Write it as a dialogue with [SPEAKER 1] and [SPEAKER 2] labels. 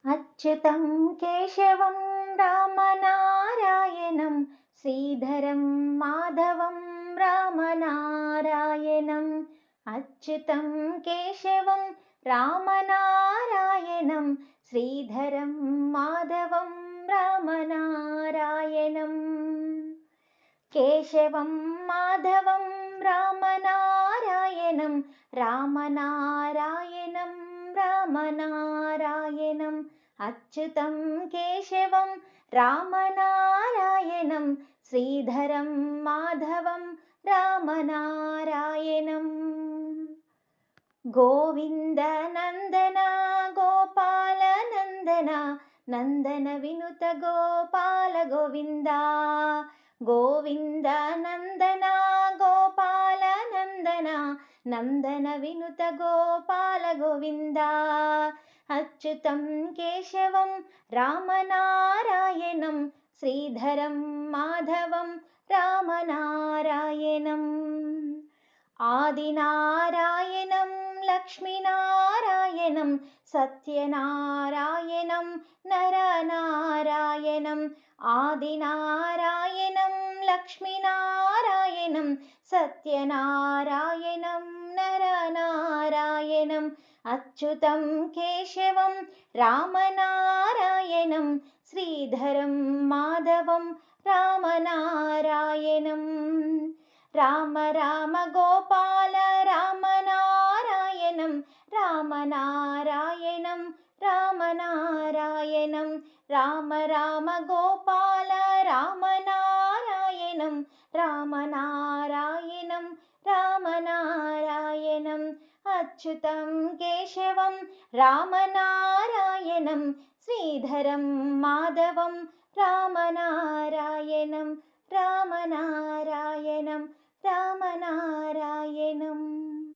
[SPEAKER 1] अच्युतं केशवं रामनारायणं श्रीधरं माधवं रामनारायणम् अच्युतं केशवं रामनारायणं श्रीधरं माधवं रामनारायणम् केशवं माधवं रामनारायणं रामनारायणं रामनारायणम् अच्युतं केशवं रामनारायणं श्रीधरं माधवं रामनारायणम् गोविन्द नन्दन गोपाल नन्दन नन्दन विनुत गोपाल गोविन्दा गोविन्द नन्दन गोपाल नन्दन नन्दन विनुत गोपाल गोविन्दा अच्युतं केशवं रामनारायणं श्रीधरं माधवं रामनारायणम् आदिनारायणं लक्ष्मीनारायणं सत्यनारायणं नरनारायणम् आदिनारायणं लक्ष्मीनारायणं सत्यनारायणं नरनारायणम् अच्युतं केशवं रामनारायणं श्रीधरं माधवं रामनारायणम् राम राम गोपाल रामनारायणं रामनारायणं रामनारायणं राम राम गोपाल रामनारायणं रामनारायणं रामनारायणम् अच्युतं केशवं रामनारायणं श्रीधरं माधवं रामनारायणम्।